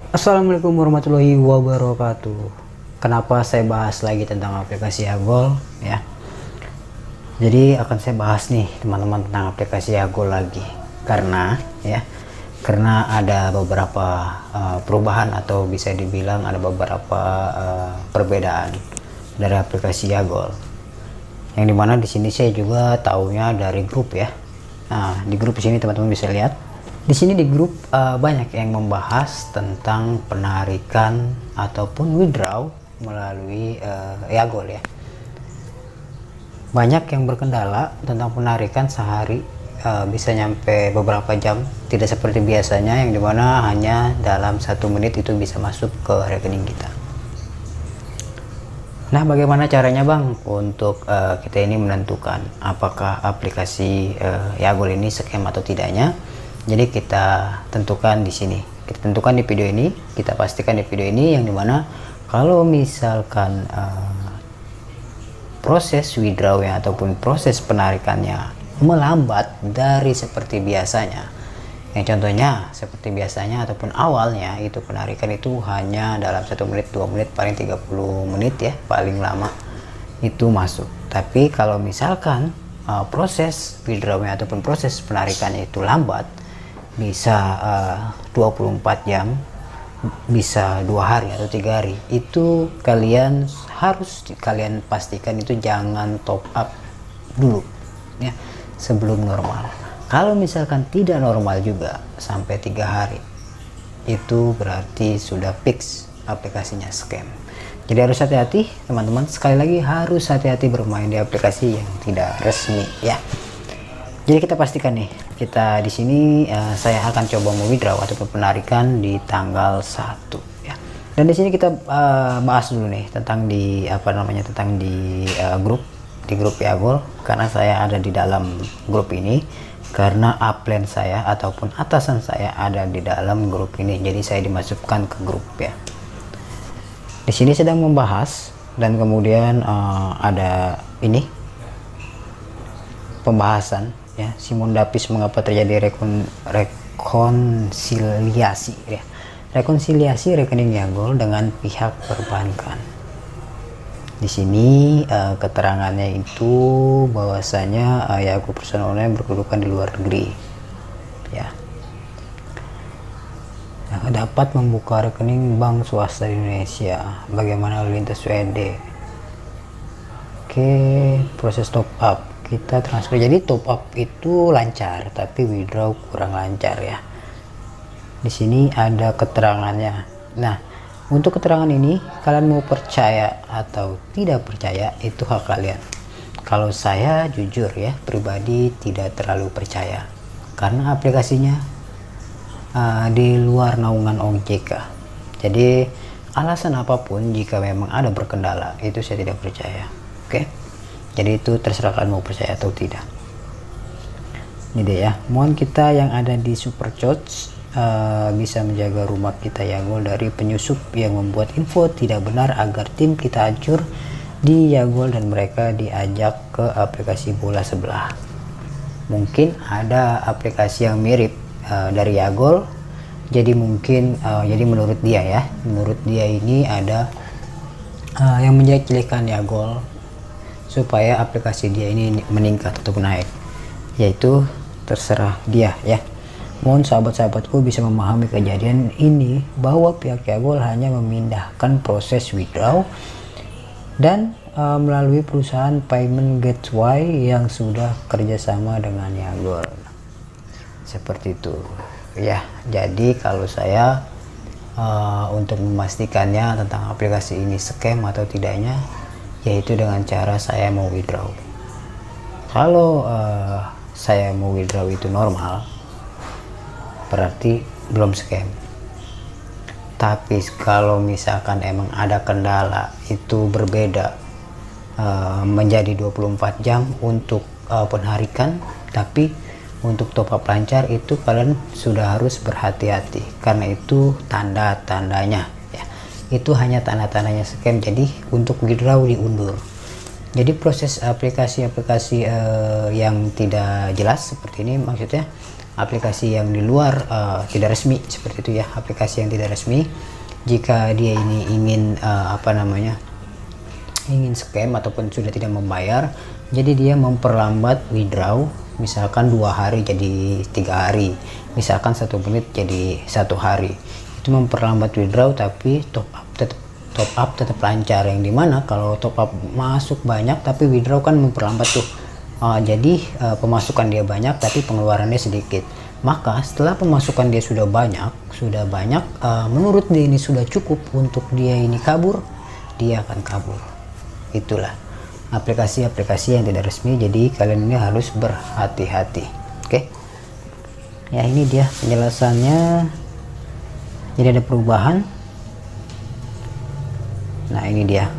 Assalamualaikum warahmatullahi wabarakatuh. Kenapa saya bahas lagi tentang aplikasi Yagol ya? Jadi akan saya bahas nih teman-teman tentang aplikasi Yagol lagi karena ada beberapa perubahan atau bisa dibilang ada beberapa perbedaan dari aplikasi Yagol. Yang dimana di sini saya juga taunya dari grup ya. Nah, di grup sini teman-teman bisa lihat. Di sini di grup banyak yang membahas tentang penarikan ataupun withdraw melalui Yagol ya. Banyak yang berkendala tentang penarikan sehari bisa nyampe beberapa jam, tidak seperti biasanya yang dimana hanya dalam 1 menit itu bisa masuk ke rekening kita. Nah, bagaimana caranya Bang untuk kita ini menentukan apakah aplikasi Yagol ini scam atau tidaknya? Jadi kita tentukan di sini, kita tentukan di video ini, kita pastikan di video ini yang dimana kalau misalkan proses withdrawnya ataupun proses penarikannya melambat dari seperti biasanya, yang contohnya seperti biasanya ataupun awalnya itu penarikan itu hanya dalam 1 menit 2 menit paling 30 menit ya paling lama itu masuk. Tapi kalau misalkan proses withdrawnya ataupun proses penarikannya itu lambat, bisa 24 jam, bisa 2 hari atau 3 hari, itu kalian harus pastikan itu jangan top up dulu ya sebelum normal. Kalau misalkan tidak normal juga sampai 3 hari, itu berarti sudah fix aplikasinya scam. Jadi harus hati-hati teman-teman, sekali lagi harus hati-hati bermain di aplikasi yang tidak resmi ya. Jadi kita pastikan nih, kita di sini saya akan coba withdraw ataupun penarikan di tanggal 1 ya. Dan di sini kita bahas dulu nih tentang di grup Yagol, karena saya ada di dalam grup ini karena upline saya ataupun atasan saya ada di dalam grup ini. Jadi saya dimasukkan ke grup ya. Di sini sedang membahas dan kemudian ada ini pembahasan ya, Simon Davis mengapa terjadi rekonsiliasi ya. Rekonsiliasi rekening Yagol dengan pihak perbankan. Di sini keterangannya itu bahwasanya Yagol perusahaan online berkedudukan di luar negeri ya. Dapat membuka rekening bank swasta di Indonesia. Bagaimana lalu lintas WD? Oke, proses top up kita transfer. Jadi top up itu lancar, tapi withdraw kurang lancar ya. Di sini ada keterangannya. Nah, untuk keterangan ini kalian mau percaya atau tidak percaya itu hak kalian. Kalau saya jujur ya, pribadi tidak terlalu percaya karena aplikasinya di luar naungan OJK. Jadi alasan apapun jika memang ada berkendala itu saya tidak percaya. Oke. Jadi itu terserah kalian mau percaya atau tidak. Ini deh ya, mohon kita yang ada di Supercharge bisa menjaga rumah kita Yagol dari penyusup yang membuat info tidak benar agar tim kita hancur di Yagol dan mereka diajak ke aplikasi bola sebelah. Mungkin ada aplikasi yang mirip dari Yagol, jadi mungkin jadi menurut dia ini ada yang menjelek-jelekan Yagol supaya aplikasi dia ini meningkat atau naik, yaitu terserah dia ya. Mohon sahabat-sahabatku bisa memahami kejadian ini bahwa pihak Yagol hanya memindahkan proses withdraw dan melalui perusahaan payment gateway yang sudah kerjasama dengan Yagol seperti itu ya. Jadi kalau saya untuk memastikannya tentang aplikasi ini scam atau tidaknya, yaitu dengan cara saya mau withdraw. Kalau saya mau withdraw itu normal, berarti belum scam. Tapi kalau misalkan emang ada kendala, itu berbeda, menjadi 24 jam untuk penarikan, tapi untuk top up lancar itu kalian sudah harus berhati-hati karena itu tanda-tandanya. Itu hanya tanda-tandanya scam. Jadi untuk withdraw diundur. Jadi proses aplikasi-aplikasi yang tidak jelas seperti ini, maksudnya aplikasi yang di luar tidak resmi seperti itu ya, aplikasi yang tidak resmi. Jika dia ini ingin ingin scam ataupun sudah tidak membayar, jadi dia memperlambat withdraw, misalkan 2 hari jadi 3 hari, misalkan 1 menit jadi 1 hari. Itu memperlambat withdraw, tapi top up tetap lancar, yang dimana kalau top up masuk banyak tapi withdraw kan memperlambat tuh. Jadi pemasukan dia banyak tapi pengeluarannya sedikit. Maka setelah pemasukan dia sudah banyak, menurut dia ini sudah cukup untuk dia ini kabur, dia akan kabur. Itulah aplikasi-aplikasi yang tidak resmi, jadi kalian ini harus berhati-hati. Oke ya, ini dia penjelasannya. Jadi ada perubahan. Nah ini dia,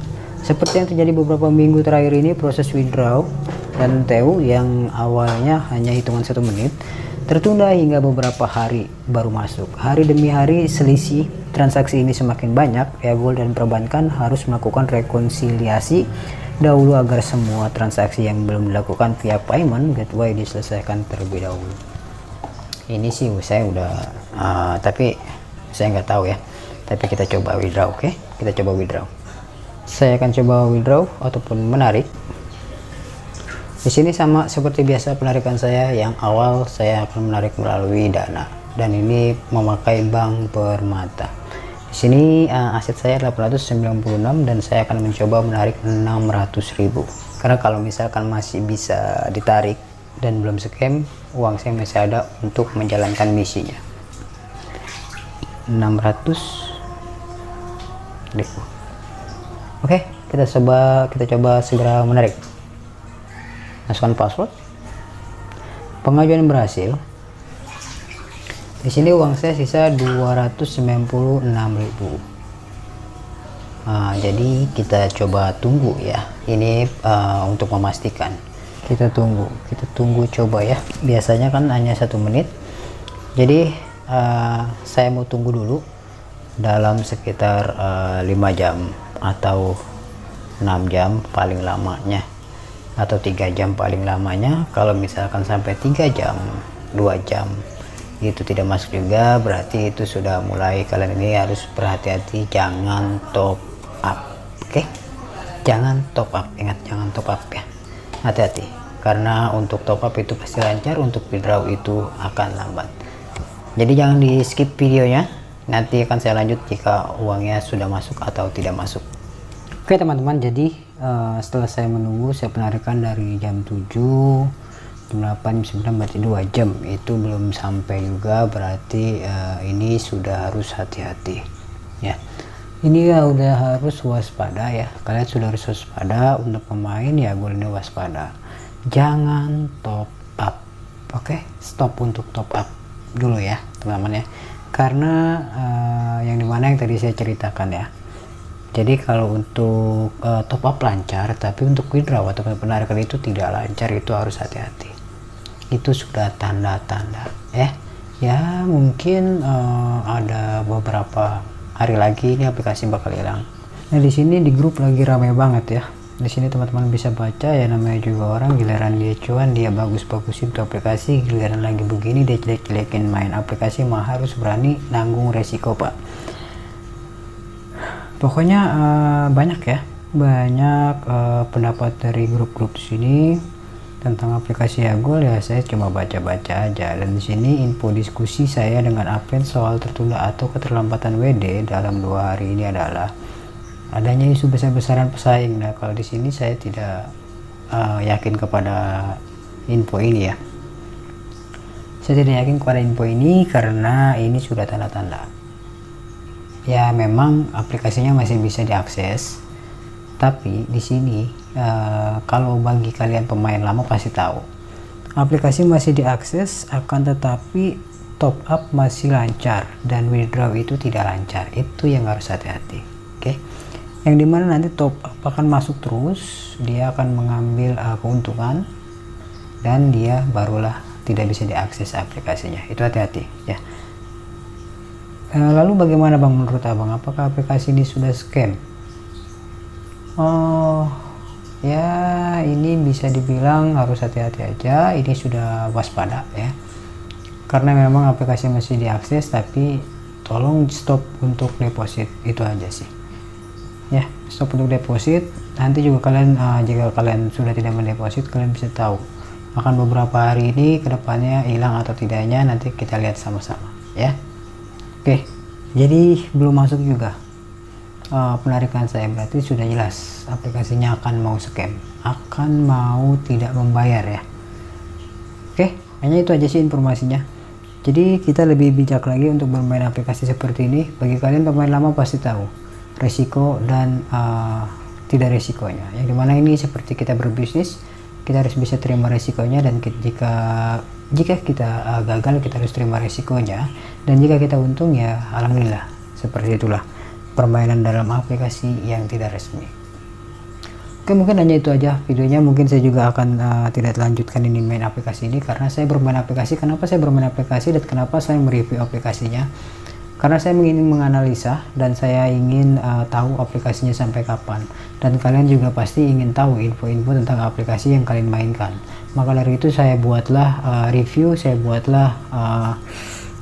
seperti yang terjadi beberapa minggu terakhir ini, proses withdraw dan TEU yang awalnya hanya hitungan 1 menit tertunda hingga beberapa hari baru masuk. Hari demi hari selisih transaksi ini semakin banyak. Eagol dan perbankan harus melakukan rekonsiliasi dahulu agar semua transaksi yang belum dilakukan via payment gateway diselesaikan terlebih dahulu. Ini sih saya udah tapi saya nggak tahu ya, tapi kita coba withdraw. Oke, kita coba withdraw. Saya akan coba withdraw ataupun menarik. Di sini sama seperti biasa penarikan saya yang awal, saya akan menarik melalui Dana, dan ini memakai Bank Permata. Di sini aset saya 896 dan saya akan mencoba menarik 600.000. Karena kalau misalkan masih bisa ditarik dan belum scam, uang saya masih ada untuk menjalankan misinya. 600.000. Oke, kita coba segera menarik. Masukkan password. Pengajuan berhasil. Di sini uang saya sisa 296.000. Jadi kita coba tunggu ya. Ini untuk memastikan. Kita tunggu coba ya. Biasanya kan hanya 1 menit. Jadi saya mau tunggu dulu dalam sekitar 5 jam atau 6 jam paling lamanya, atau 3 jam paling lamanya. Kalau misalkan sampai 3 jam 2 jam itu tidak masuk juga, berarti itu sudah mulai kalian ini harus berhati-hati, jangan top up. Oke, jangan top up, ingat jangan top up ya, hati-hati, karena untuk top up itu pasti lancar, untuk withdraw itu akan lambat. Jadi jangan di skip videonya, nanti akan saya lanjut jika uangnya sudah masuk atau tidak masuk. Oke teman-teman, jadi setelah saya menunggu, saya penarikan dari jam 7, jam 8, jam 9, berarti 2 jam itu belum sampai juga, berarti ini sudah harus hati-hati ya. Ini ya udah harus waspada ya, kalian sudah harus waspada. Untuk pemain ya gue ini waspada, jangan top up. Oke, stop untuk top up dulu ya teman-teman ya, karena yang dimana yang tadi saya ceritakan ya. Jadi kalau untuk top up lancar, tapi untuk withdraw atau penarikan itu tidak lancar, itu harus hati-hati. Itu sudah tanda-tanda ya mungkin ada beberapa hari lagi ini aplikasi bakal hilang. Nah di sini di grup lagi ramai banget ya. Di sini teman-teman bisa baca ya, namanya juga orang, giliran dia cuan dia bagus-bagusin tuh aplikasi, giliran lagi begini dia jelek-jelekin main aplikasi, mah harus berani nanggung resiko pak. Pokoknya banyak pendapat dari grup-grup di sini tentang aplikasi Eagol ya, saya cuma baca-baca aja. Dan di sini info diskusi saya dengan Apen soal tertunda atau keterlambatan WD dalam 2 hari ini adalah adanya isu besar-besaran pesaing. Nah kalau di sini saya tidak yakin kepada info ini ya. Saya tidak yakin kepada info ini karena ini sudah tanda-tanda. Ya memang aplikasinya masih bisa diakses, tapi di sini kalau bagi kalian pemain lama pasti tahu aplikasi masih diakses, akan tetapi top up masih lancar dan withdraw itu tidak lancar. Itu yang harus hati-hati. Oke, yang dimana nanti top up akan masuk terus, dia akan mengambil keuntungan dan dia barulah tidak bisa diakses aplikasinya. Itu hati-hati ya. Lalu bagaimana bang menurut abang, apakah aplikasi ini sudah scam? Oh ya, ini bisa dibilang harus hati-hati aja, ini sudah waspada ya. karena memang aplikasi masih diakses, tapi tolong stop untuk deposit, itu aja sih ya. Stop untuk deposit. Nanti juga kalian jika kalian sudah tidak mendeposit, kalian bisa tahu akan beberapa hari ini kedepannya hilang atau tidaknya, nanti kita lihat sama-sama ya. Oke, jadi belum masuk juga penarikan saya, berarti sudah jelas aplikasinya akan mau scam, akan mau tidak membayar ya. Oke, hanya itu aja sih informasinya. Jadi kita lebih bijak lagi untuk bermain aplikasi seperti ini. Bagi kalian pemain lama pasti tahu resiko dan tidak resikonya, yang dimana ini seperti kita berbisnis, kita harus bisa terima resikonya, dan jika kita gagal, kita harus terima resikonya, dan jika kita untung ya alhamdulillah. Seperti itulah permainan dalam aplikasi yang tidak resmi. Oke, mungkin hanya itu aja videonya. Mungkin saya juga akan tidak lanjutkan ini main aplikasi ini, karena saya bermain aplikasi. Kenapa saya bermain aplikasi dan kenapa saya mereview aplikasinya? Karena saya ingin menganalisa dan saya ingin tahu aplikasinya sampai kapan, dan kalian juga pasti ingin tahu info-info tentang aplikasi yang kalian mainkan. Maka dari itu saya buatlah review, saya buatlah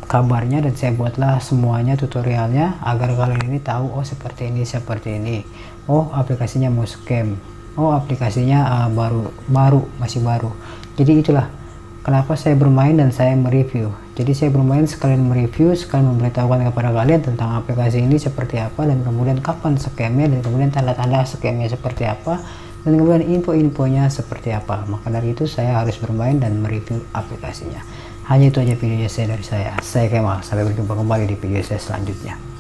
kabarnya, dan saya buatlah semuanya tutorialnya agar kalian ini tahu, oh seperti ini, oh aplikasinya mau scam, oh aplikasinya masih baru. Jadi itulah kenapa saya bermain dan saya mereview. Jadi saya bermain sekalian mereview, sekalian memberitahukan kepada kalian tentang aplikasi ini seperti apa, dan kemudian kapan scamnya, dan kemudian tanda-tanda scamnya seperti apa, dan kemudian info-infonya seperti apa. Maka dari itu saya harus bermain dan mereview aplikasinya. Hanya itu aja videonya saya dari saya. Saya Kemal, sampai berjumpa kembali di video saya selanjutnya.